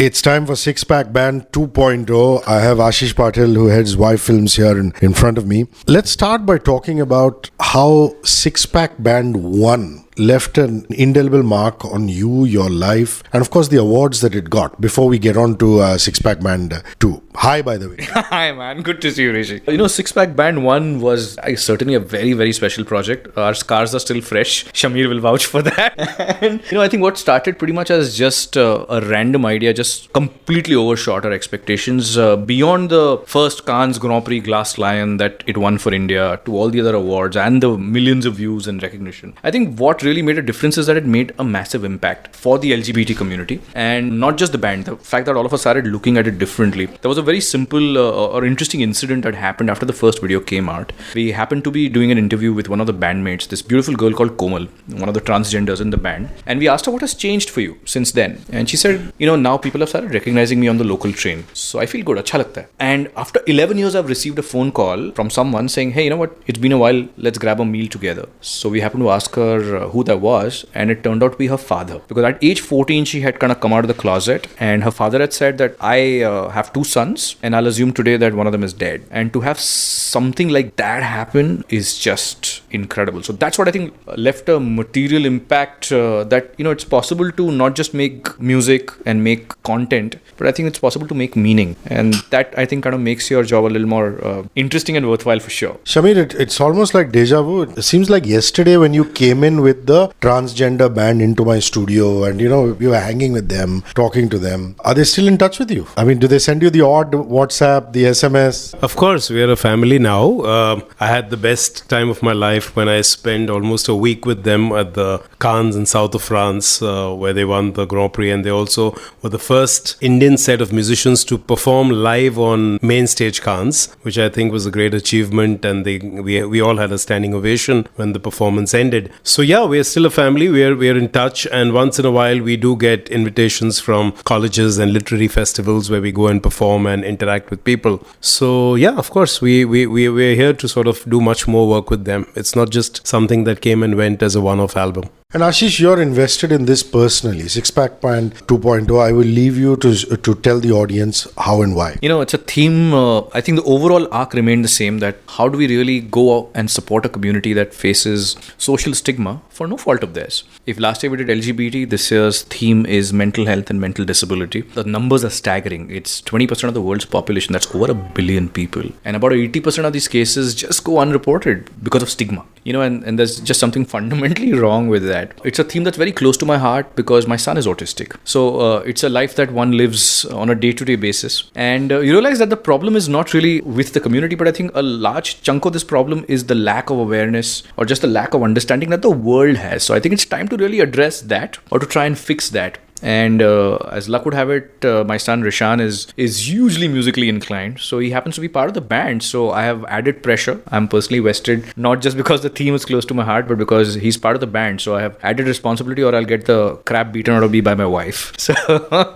It's time for Six Pack Band 2.0. I have Ashish Patil, who heads Y Films, here in front of me. Let's start by talking about how Six Pack Band 1 left an indelible mark on you, your life, and of course the awards that it got before we get on to Six Pack Band 2. Hi, by the way. Hi, man. Good to see you, Hrishi. Six Pack Band 1 was certainly a very, very special project. Our scars are still fresh. Shamir will vouch for that. And, I think what started pretty much as just a random idea, just completely overshot our expectations. Beyond the first Cannes Grand Prix Glass Lion that it won for India, to all the other awards and the millions of views and recognition. I think what really made a difference is that it made a massive impact for the LGBT community, and not just the band. The fact that all of us started looking at it differently. There was a very simple or interesting incident that happened after the first video came out. We happened to be doing an interview with one of the bandmates, this beautiful girl called Komal, one of the transgenders in the band, and we asked her what has changed for you since then. And she said, now people have started recognizing me on the local train, so I feel good, acha lagta hai. And after 11 years I've received a phone call from someone saying, hey, you know what, it's been a while, let's grab a meal together. So we happened to ask her who that was, and it turned out to be her father, because at age 14 she had kind of come out of the closet, and her father had said that I have two sons and I'll assume today that one of them is dead. And to have something like that happen is just incredible. So that's what I think left a material impact, that it's possible to not just make music and make content, but I think it's possible to make meaning, and that I think kind of makes your job a little more interesting and worthwhile for sure. Shamir, it's almost like deja vu. It seems like yesterday when you came in with the transgender band into my studio, and you were hanging with them, talking to them. Are they still in touch with you? I mean, do they send you the odd WhatsApp, the SMS? Of course, we are a family now. I had the best time of my life when I spent almost a week with them at the Cannes in south of France, where they won the Grand Prix, and they also were the first Indian set of musicians to perform live on main stage Cannes, which I think was a great achievement, and we all had a standing ovation when the performance ended. So yeah, we are still a family. We are in touch, and once in a while we do get invitations from colleges and literary festivals where we go and perform and interact with people. So yeah, of course, we're here to sort of do much more work with them. It's not just something that came and went as a one-off album. And Ashish, you're invested in this personally. Six Pack Band 2.0. I will leave you to tell the audience how and why. It's a theme. I think the overall arc remained the same, that how do we really go out and support a community that faces social stigma for no fault of theirs. If last year we did LGBT, this year's theme is mental health and mental disability. The numbers are staggering. It's 20% of the world's population. That's over 1 billion people. And about 80% of these cases just go unreported because of stigma. And there's just something fundamentally wrong with that. It's a theme that's very close to my heart because my son is autistic. So it's a life that one lives on a day-to-day basis. And you realize that the problem is not really with the community, but I think a large chunk of this problem is the lack of awareness or just the lack of understanding that the world has. So I think it's time to really address that or to try and fix that. And as luck would have it, my son Rishan is hugely musically inclined, so he happens to be part of the band. So I have added pressure. I'm personally vested, not just because the theme is close to my heart, but because he's part of the band. So I have added responsibility, or I'll get the crap beaten out of me by my wife. So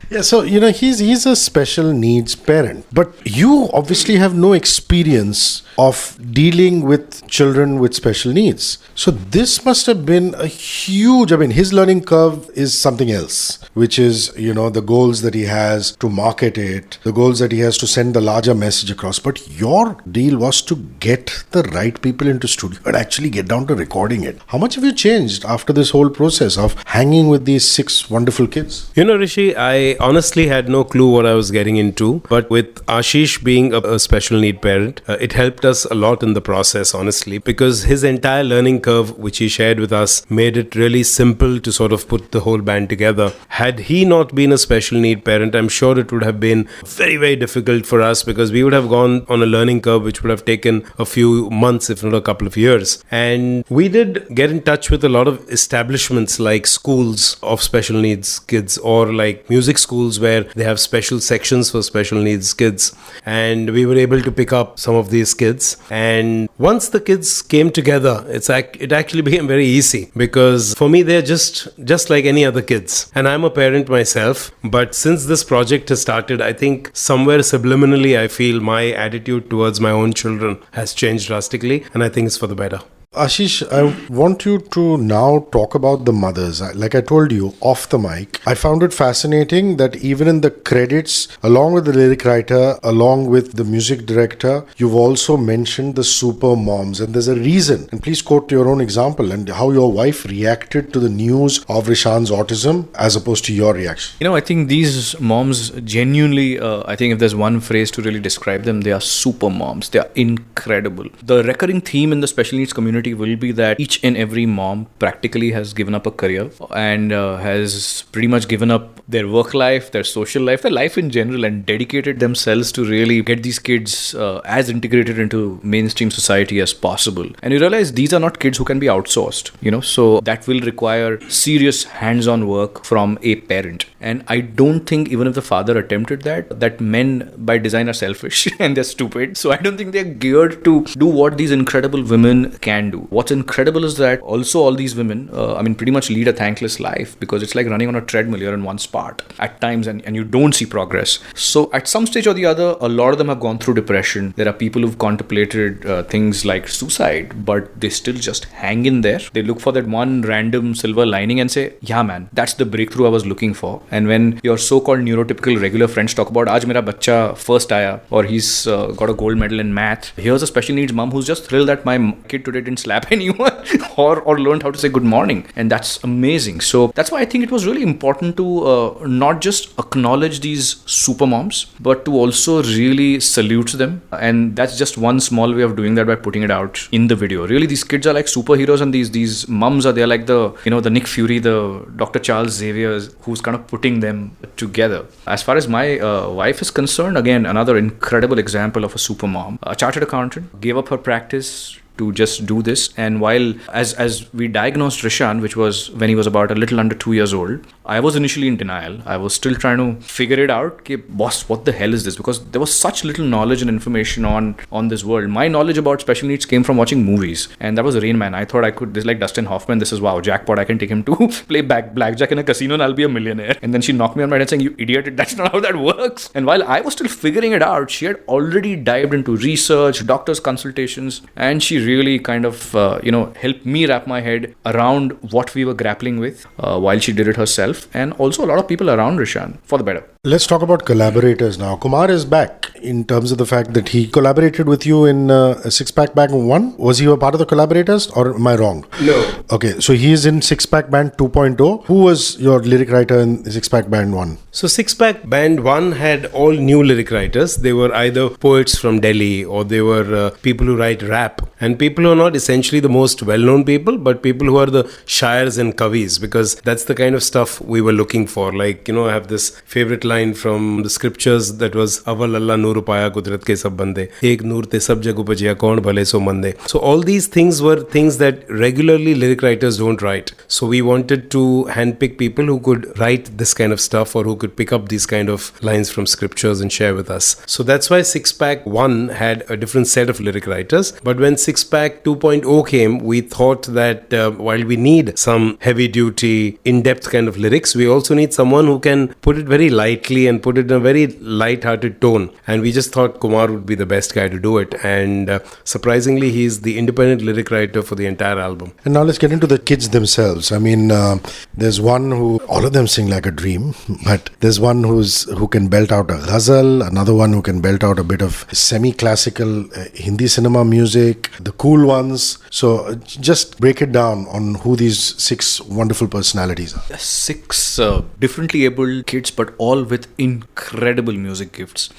yeah, so he's a special needs parent, but you obviously have no experience of dealing with children with special needs. So this must have been a huge, his learning curve is something else, which is, the goals that he has to market it, the goals that he has to send the larger message across. But your deal was to get the right people into studio and actually get down to recording it. How much have you changed after this whole process of hanging with these 6 wonderful kids? Hrishi, I honestly had no clue what I was getting into. But with Ashish being a special need parent, it helped us a lot in the process, honestly, because his entire learning curve, which he shared with us, made it really simple to sort of put the whole band together. Had he not been a special need parent, I'm sure it would have been very, very difficult for us, because we would have gone on a learning curve which would have taken a few months, if not a couple of years. And we did get in touch with a lot of establishments like schools of special needs kids, or like music schools where they have special sections for special needs kids. And we were able to pick up some of these kids. And once the kids came together, it actually became very easy, because for me, they're just like any other kids. And I'm a parent myself, but since this project has started, I think somewhere subliminally I feel my attitude towards my own children has changed drastically, and I think it's for the better. Ashish, I want you to now talk about the mothers. Like I told you off the mic, I found it fascinating that even in the credits, along with the lyric writer, along with the music director, you've also mentioned the super moms. And there's a reason. And please quote your own example and how your wife reacted to the news of Rishan's autism as opposed to your reaction. I think these moms genuinely, I think if there's one phrase to really describe them, they are super moms. They are incredible. The recurring theme in the special needs community will be that each and every mom practically has given up a career and has pretty much given up their work life, their social life, their life in general, and dedicated themselves to really get these kids as integrated into mainstream society as possible. And you realize these are not kids who can be outsourced, so that will require serious hands-on work from a parent. And I don't think even if the father attempted that men by design are selfish and they're stupid. So I don't think they're geared to do what these incredible women can do. What's incredible is that also all these women, pretty much lead a thankless life, because it's like running on a treadmill. You're in one spot at times and you don't see progress. So at some stage or the other, a lot of them have gone through depression. There are people who've contemplated things like suicide, but they still just hang in there. They look for that one random silver lining and say, yeah man, that's the breakthrough I was looking for. And when your so-called neurotypical regular friends talk about, aaj mera bacha first aaya, or he's got a gold medal in math, here's a special needs mom who's just thrilled that my kid today didn't slap anyone or learned how to say good morning. And that's amazing. So that's why I think it was really important to not just acknowledge these super moms, but to also really salute them. And that's just one small way of doing that by putting it out in the video. Really, these kids are like superheroes, and these mums they're like the Nick Fury, the Dr. Charles Xavier, who's kind of putting them together. As far as my wife is concerned, again, another incredible example of a super mom. A chartered accountant, gave up her practice to just do this. And while as we diagnosed Rishan, which was when he was about a little under 2 years old, I was initially in denial. I was still trying to figure it out. Okay, boss, what the hell is this? Because there was such little knowledge and information on this world. My knowledge about special needs came from watching movies, and that was Rain Man. I thought I could, this is like Dustin Hoffman, this is wow, jackpot, I can take him to play blackjack in a casino and I'll be a millionaire. And then she knocked me on my head saying, you idiot, that's not how that works. And while I was still figuring it out, she had already dived into research, doctor's consultations, and she really kind of helped me wrap my head around what we were grappling with while she did it herself, and also a lot of people around Rishan for the better. Let's talk about collaborators now. Kumar is back in terms of the fact that he collaborated with you in Six Pack Band 1. Was he a part of the collaborators, or am I wrong? No. Okay, so he is in Six Pack Band 2.0. Who was your lyric writer in Six Pack Band 1? So Six Pack Band 1 had all new lyric writers. They were either poets from Delhi, or they were people who write rap, and people who are not essentially the most well-known people, but people who are the shairs and kavis, because that's the kind of stuff we were looking for. Like, I have this favorite line from the scriptures that was Aval Allah Noor Paya Kudrat ke sab bande, Ek Noor te sab jag upajya kaun bhale so mande. So all these things were things that regularly lyric writers don't write. So we wanted to handpick people who could write this kind of stuff, or who could pick up these kind of lines from scriptures and share with us. So that's why Six Pack 1 had a different set of lyric writers. But when Six Pack 2.0 came, we thought that while we need some heavy duty, in-depth kind of lyrics, we also need someone who can put it very lightly and put it in a very light-hearted tone. And we just thought Kumar would be the best guy to do it. And surprisingly, he's the independent lyric writer for the entire album. And now let's get into the kids themselves. There's one who, all of them sing like a dream, but there's one who can belt out a ghazal, another one who can belt out a bit of semi-classical Hindi cinema music, the cool ones. So just break it down on who these 6 wonderful personalities are. 6 differently abled kids, but all with incredible music gifts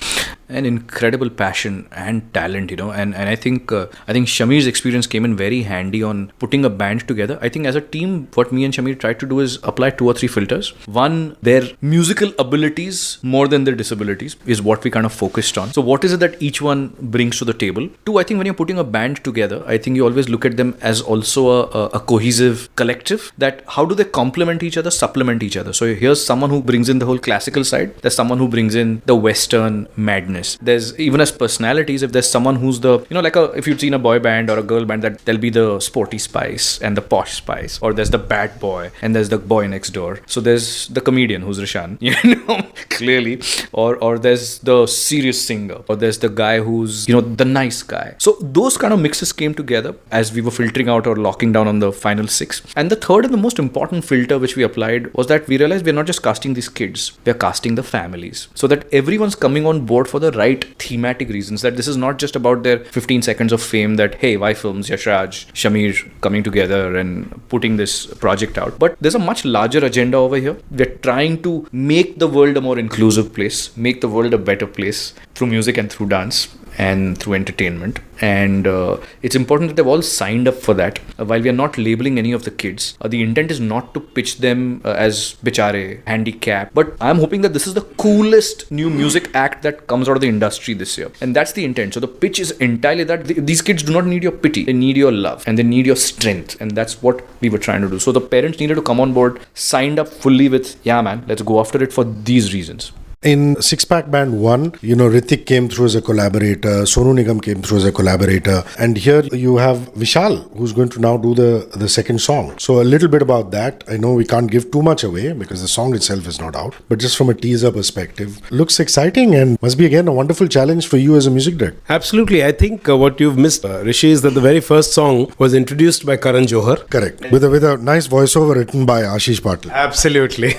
and incredible passion and talent, and I think Shamir's experience came in very handy on putting a band together. I think as a team, what me and Shamir tried to do is apply 2 or 3 filters. One, their musical abilities more than their disabilities is what we kind of focused on. So what is it that each one brings to the table? 2, I think when you're putting a band together, I think you always look at them as also a cohesive collective, that how do they complement each other, supplement each other. So here's someone who brings in the whole classical side, there's someone who brings in the Western madness. softness. There's even as personalities, if there's someone who's the, if you've seen a boy band or a girl band, that there'll be the sporty spice and the posh spice, or there's the bad boy and there's the boy next door. So there's the comedian who's Rishan, clearly, or there's the serious singer, or there's the guy who's, the nice guy. So those kind of mixes came together as we were filtering out or locking down on the final 6. And the third and the most important filter which we applied was that we realized we're not just casting these kids, we're casting the families, so that everyone's coming on board for the right thematic reasons, that this is not just about their 15 seconds of fame, that hey, Y Films, Yashraj, Shamir coming together and putting this project out. But there's a much larger agenda over here. We're trying to make the world a more inclusive place, make the world a better place through music and through dance and through entertainment. And it's important that they've all signed up for that. While we are not labeling any of the kids, the intent is not to pitch them as bichare, handicapped, but I'm hoping that this is the coolest new music act that comes out of the industry this year, and that's the intent. So the pitch is entirely that these kids do not need your pity, they need your love and they need your strength, and that's what we were trying to do. So the parents needed to come on board, signed up fully with, yeah man, let's go after it for these reasons. In Six Pack Band 1, Hrithik came through as a collaborator, Sonu Nigam came through as a collaborator, and here you have Vishal, who's going to now do the second song. So a little bit about that. I know we can't give too much away because the song itself is not out, but just from a teaser perspective, looks exciting and must be again a wonderful challenge for you as a music director. Absolutely. I think what you've missed, Hrishi, is that the very first song was introduced by Karan Johar. Correct. With a nice voiceover written by Ashish Patil. Absolutely.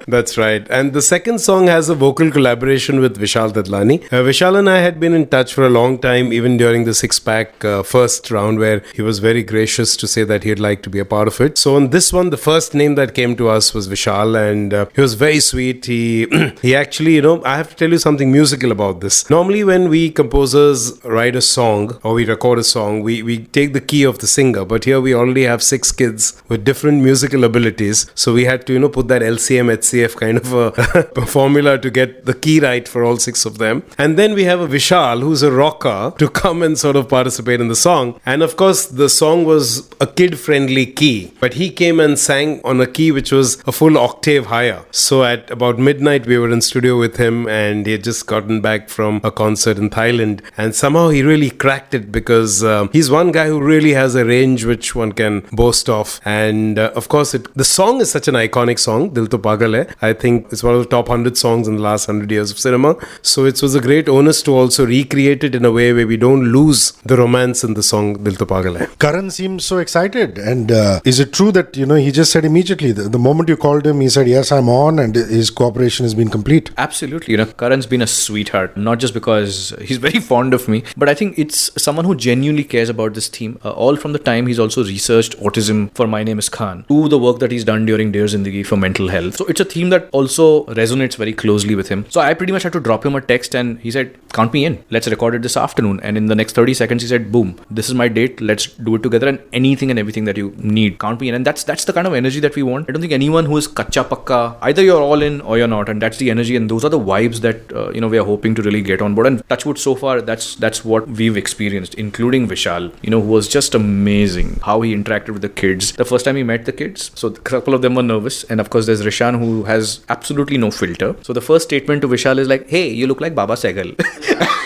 That's right. And the second song has a vocal collaboration with Vishal Dadlani. Vishal and I had been in touch for a long time, even during the Six Pack first round, where he was very gracious to say that he'd like to be a part of it. So on this one, the first name that came to us was Vishal, and he was very sweet. He actually, I have to tell you something musical about this. Normally when we composers write a song or we record a song, we take the key of the singer, but here we already have 6 kids with different musical abilities. So we had to, put that LCM, HCF kind of a formula to get the key right for all 6 of them. And then we have a Vishal, who's a rocker, to come and sort of participate in the song. And of course, the song was a kid-friendly key, but he came and sang on a key which was a full octave higher. So at about midnight, we were in studio with him, and he had just gotten back from a concert in Thailand. And somehow he really cracked it, because he's one guy who really has a range which one can boast of. And of course, the song is such an iconic song, Dil To Pagal Hai. I think it's one of the top 100 songs in the last 100 years of cinema. So it was a great onus to also recreate it in a way where we don't lose the romance in the song Dil To Pagal Hai. Karan seems so excited. And is it true that, he just said immediately, the moment you called him, he said, yes, I'm on, and his cooperation has been complete? Absolutely. Karan's been a sweetheart, not just because he's very fond of me, but I think it's someone who genuinely cares about this theme. All from the time he's also researched autism for My Name Is Khan, to the work that he's done during Dear Zindagi for mental health. So it's a theme that also resonates very closely with him. So I pretty much had to drop him a text, and he said, count me in. Let's record it this afternoon. And in the next 30 seconds, he said, boom, this is my date. Let's do it together, and anything and everything that you need, count me in. And that's the kind of energy that we want. I don't think anyone who is kacha pakka, either you're all in or you're not. And that's the energy, and those are the vibes that, we are hoping to really get on board. And touch wood, so far, that's what we've experienced, including Vishal, who was just amazing. How he interacted with the kids. The first time he met the kids, so a couple of them were nervous. And of course, there's Rishan, who has absolutely no filter. So the first statement to Vishal is like, hey, you look like Baba Sehgal.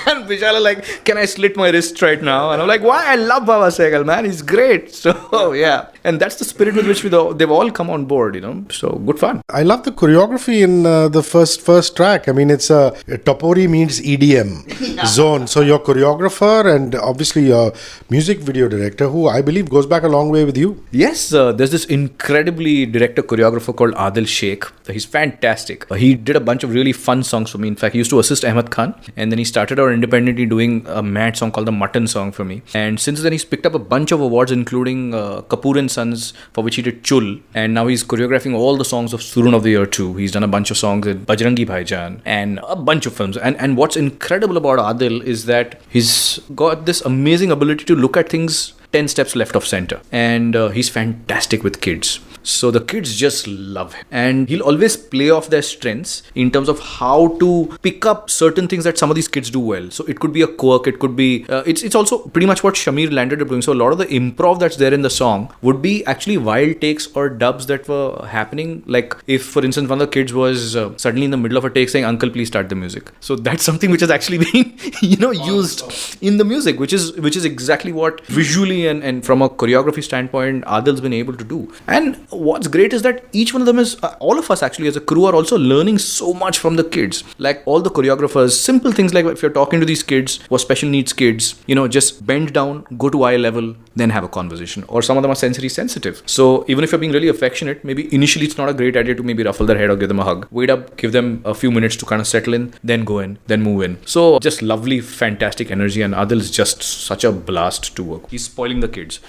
And Vishal is like, can I slit my wrist right now? And I'm like, why? I love Baba Sehgal, man. He's great. So yeah. And that's the spirit with which they've all come on board, So good fun. I love the choreography in the first track. I mean, it's a Topori meets EDM zone. So your choreographer and obviously your music video director, who I believe goes back a long way with you. Yes, there's this incredibly director choreographer called Adil Sheikh. He's fantastic. He did a bunch of really fun songs for me. In fact, he used to assist Ahmed Khan, and then he started out independently doing a mad song called the Mutton Song for me. And since then, he's picked up a bunch of awards, including Kapoor and Sons, for which he did Chul. And now he's choreographing all the songs of Surun of the Year 2. He's done a bunch of songs in Bajrangi Bhaijaan and a bunch of films. And what's incredible about Adil is that he's got this amazing ability to look at things 10 steps left of center. And he's fantastic with kids. So the kids just love him. And he'll always play off their strengths in terms of how to pick up certain things that some of these kids do well. So it could be a quirk, it could be, it's also pretty much what Shamir landed up doing. So a lot of the improv that's there in the song would be actually wild takes or dubs that were happening. Like if, for instance, one of the kids was suddenly in the middle of a take saying, "Uncle, please start the music." So that's something which is actually being, used in the music, which is exactly what visually and from a choreography standpoint, Adil's been able to do. And what's great is that each one of them is, all of us actually as a crew are also learning so much from the kids. Like all the choreographers, simple things like if you're talking to these kids or special needs kids, just bend down, go to eye level, then have a conversation. Or some of them are sensory sensitive. So even if you're being really affectionate, maybe initially it's not a great idea to maybe ruffle their head or give them a hug. Wait up, give them a few minutes to kind of settle in, then go in, then move in. So just lovely, fantastic energy, and Adil is just such a blast to work. He's spoiling the kids.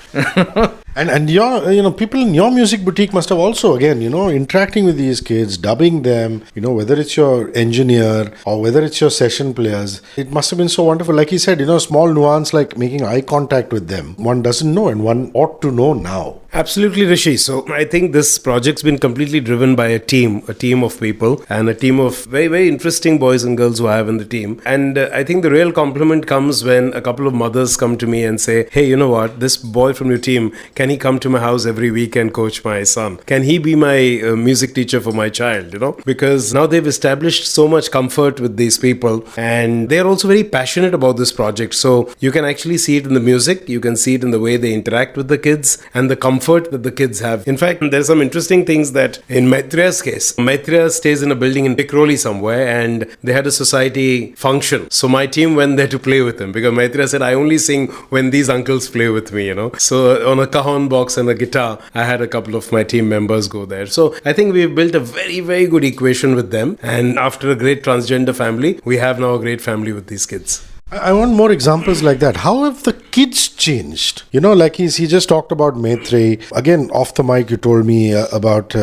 And your people in your music boutique must have also, again, interacting with these kids, dubbing them, whether it's your engineer or whether it's your session players. It must have been so wonderful. Like he said, small nuance like making eye contact with them. One doesn't know and one ought to know now. Absolutely, Hrishi. So I think this project's been completely driven by a team of people and a team of very, very interesting boys and girls who I have in the team. And I think the real compliment comes when a couple of mothers come to me and say, "Hey, you know what? This boy from your team, can he come to my house every week and coach my son? Can he be my music teacher for my child?" Because now they've established so much comfort with these people and they're also very passionate about this project. So you can actually see it in the music, you can see it in the way they interact with the kids and the comfort that the kids have. In fact, there's some interesting things that in Maitreya's case, Maitreya stays in a building in Pikroli somewhere and they had a society function. So my team went there to play with him because Maitreya said, "I only sing when these uncles play with me, So on a cajon box and a guitar, I had a couple of my team members go there. So I think we've built a very, very good equation with them. And after a great transgender family, we have now a great family with these kids. I want more examples like that. How have the kids changed? Like he just talked about Maitrey. Again, off the mic, you told me about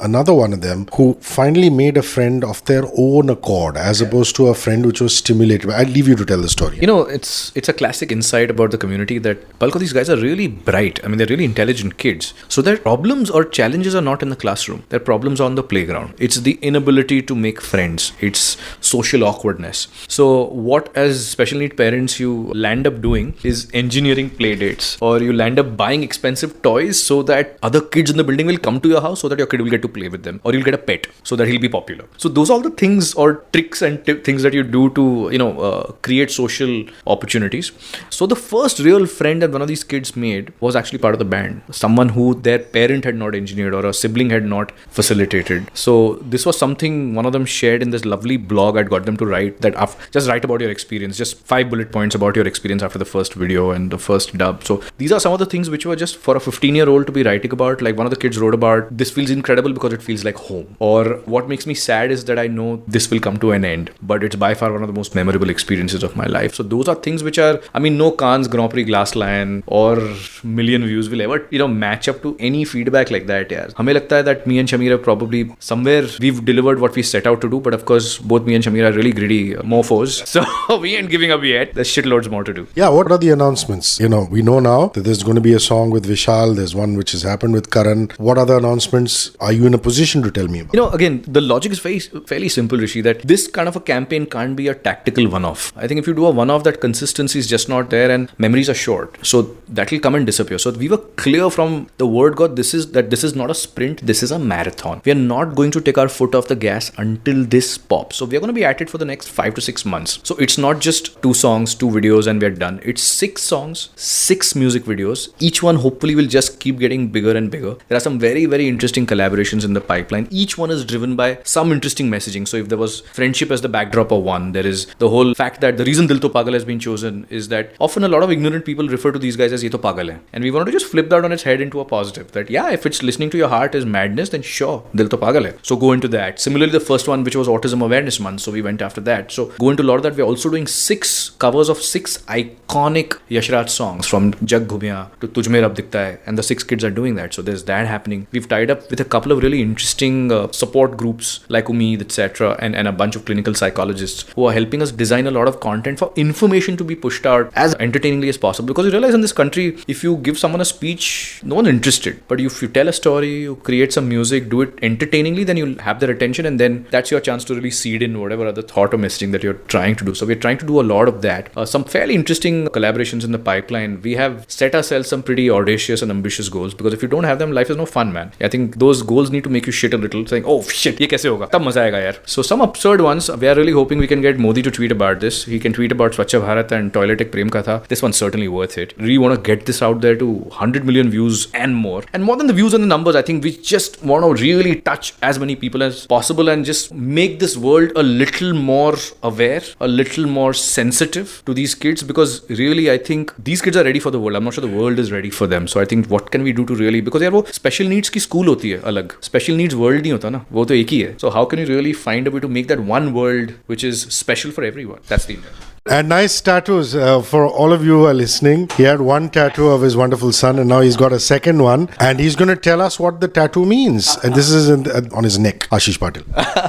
another one of them who finally made a friend of their own accord as opposed to a friend which was stimulated. I'll leave you to tell the story. It's a classic insight about the community that bulk of these guys are really bright. I mean, they're really intelligent kids. So their problems or challenges are not in the classroom. Their problems are on the playground. It's the inability to make friends. It's social awkwardness. So what as special need parents you land up doing is engineering play dates, or you land up buying expensive toys so that other kids in the building will come to your house so that your kid will get to play with them, or you'll get a pet so that he'll be popular. So those are all the things or tricks and things that you do to create social opportunities. So the first real friend that one of these kids made was actually part of the band, someone who their parent had not engineered or a sibling had not facilitated. So this was something one of them shared in this lovely blog I'd got them to write, that just write about your experience, just 5 bullet points about your experience after the first video and the first dub. So these are some of the things which were just for a 15-year-old to be writing about. Like one of the kids wrote about, "This feels incredible because it feels like home," or "What makes me sad is that I know this will come to an end, but it's by far one of the most memorable experiences of my life." So those are things which are, no Cannes Grand Prix Glass Lion or million views will ever match up to any feedback like that. Yeah, हमें लगता है that me and Shamir have probably somewhere we've delivered what we set out to do, but of course both me and Shamir are really greedy mofos, so we ain't giving up yet. There's shitloads more to do. Yeah, what are the announcements? We know now that there's going to be a song with Vishal. There's one which has happened with Karan. What other announcements are you in a position to tell me about? Again, the logic is fairly simple, Hrishi, that this kind of a campaign can't be a tactical one-off. I think if you do a one-off, that consistency is just not there and memories are short. So that will come and disappear. So we were clear from the word God, this is not a sprint, this is a marathon. We are not going to take our foot off the gas until this pops. So we are going to be at it for the next 5 to 6 months. So it's not just 2 songs, 2 videos and we're done. It's 6 songs, 6 music videos. Each one hopefully will just keep getting bigger and bigger. There are some very, very interesting collaborations in the pipeline. Each one is driven by some interesting messaging. So if there was friendship as the backdrop of one, there is the whole fact that the reason Dil To Pagal has been chosen is that often a lot of ignorant people refer to these guys as Ye To Pagal Hai. And we wanted to just flip that on its head into a positive. That if it's listening to your heart is madness, then sure, Dil To Pagal Hai. So go into that. Similarly, the first one, which was Autism Awareness Month, so we went after that. So go into a lot of that. We're also doing 6 6 covers of 6 iconic Yashraj songs from Jag Ghumya to Tujh Mein Rab Dikhta Hai, and the 6 kids are doing that. So there's that happening. We've tied up with a couple of really interesting support groups like Umeed, etc., and a bunch of clinical psychologists who are helping us design a lot of content for information to be pushed out as entertainingly as possible. Because you realize in this country, if you give someone a speech, no one's interested. But if you tell a story, you create some music, do it entertainingly, then you'll have their attention, and then that's your chance to really seed in whatever other thought or messaging that you're trying to do. So we're trying to do a lot of that. Some fairly interesting collaborations in the pipeline. We have set ourselves some pretty audacious and ambitious goals, because if you don't have them, life is no fun, man. I think those goals need to make you shit a little, saying, oh shit, ye kaise hoga? Tab maza aayega yaar. So some absurd ones. We are really hoping we can get Modi to tweet about this. He can tweet about Swachh Bharat and Toilet Ek Prem Katha. This one's certainly worth it. Really want to get this out there to 100 million views and more. And more than the views and the numbers, I think we just want to really touch as many people as possible and just make this world a little more aware, a little more sensitive to these kids, because really I think these kids are ready for the world. I'm not sure the world is ready for them. So I think what can we do to really, because यार वो special needs की school होती है अलग, special needs world नहीं होता ना, वो तो एक ही है. So how can you really find a way to make that one world which is special for everyone? That's the intent. And nice tattoos for all of you who are listening. He had one tattoo of his wonderful son, and now he's got a second one, and he's going to tell us what the tattoo means. And this is on his neck, Ashish Patil.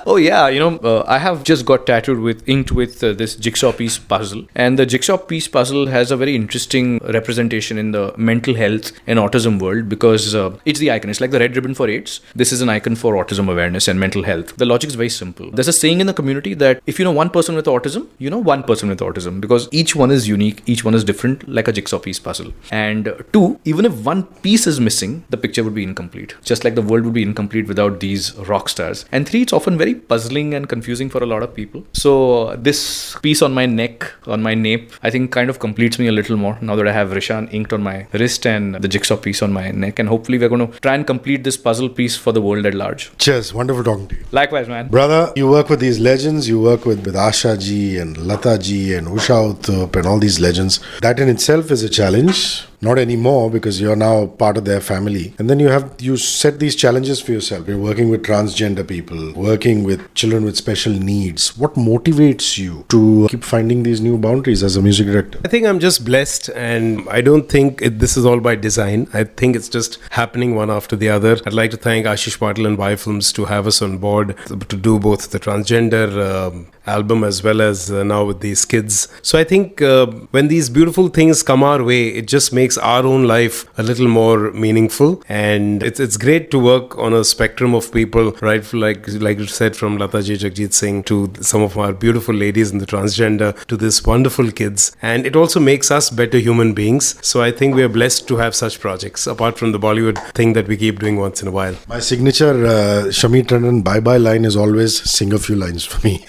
Oh yeah, I have just got tattooed inked with this jigsaw piece puzzle, and the jigsaw piece puzzle has a very interesting representation in the mental health and autism world, because it's the icon. It's like the red ribbon for AIDS. This is an icon for autism awareness and mental health. The logic is very simple. There's a saying in the community that if you know one person with autism, you know one person with autism, because each one is unique, each one is different, like a jigsaw piece puzzle. And 2, even if one piece is missing, the picture would be incomplete, just like the world would be incomplete without these rock stars. And 3, it's often very puzzling and confusing for a lot of people. So this piece on my neck, on my nape, I think kind of completes me a little more now that I have Rishan inked on my wrist and the jigsaw piece on my neck. And hopefully we're going to try and complete this puzzle piece for the world at large. Cheers, wonderful talking to you. Likewise, man. Brother, you work with these legends. You work with Asha ji and Lata ji and Usha Uthup and all these legends. That in itself is a challenge. Not anymore, because you're now part of their family. And then you set these challenges for yourself. You're working with transgender people, working with children with special needs. What motivates you to keep finding these new boundaries as a music director? I think I'm just blessed, and I don't think this is all by design. I think it's just happening one after the other. I'd like to thank Ashish Patil and Y Films to have us on board to do both the transgender album as well as now with these kids. So I think when these beautiful things come our way, it just makes our own life a little more meaningful. And it's great to work on a spectrum of people, right? Like you said, from Lata Ji, Jagjit Singh to some of our beautiful ladies in the transgender to this wonderful kids. And it also makes us better human beings. So I think we are blessed to have such projects, apart from the Bollywood thing that we keep doing once in a while. My signature Shamir Tandon bye-bye line is always sing a few lines for me.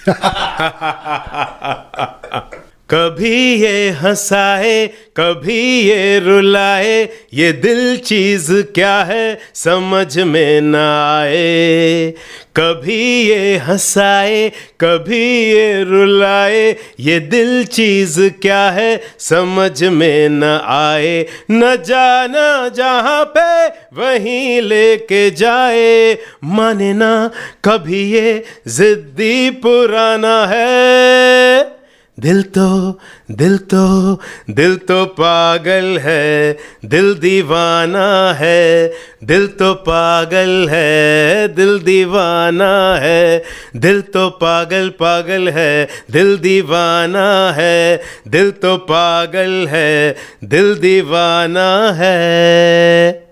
कभी ये हंसाए, कभी ये रुलाए, ये दिल चीज क्या है समझ में न आए. कभी ये हंसाए, कभी ये रुलाए, ये दिल चीज क्या है समझ में न आए. न जाना जहाँ पे वहीं लेके जाए, माने ना कभी ये जिद्दी पुराना है. दिल तो पागल है, दिल दीवाना है. दिल तो पागल है, दिल दीवाना है. दिल तो पागल है, दिल दीवाना है. दिल तो पागल है, दिल दीवाना है.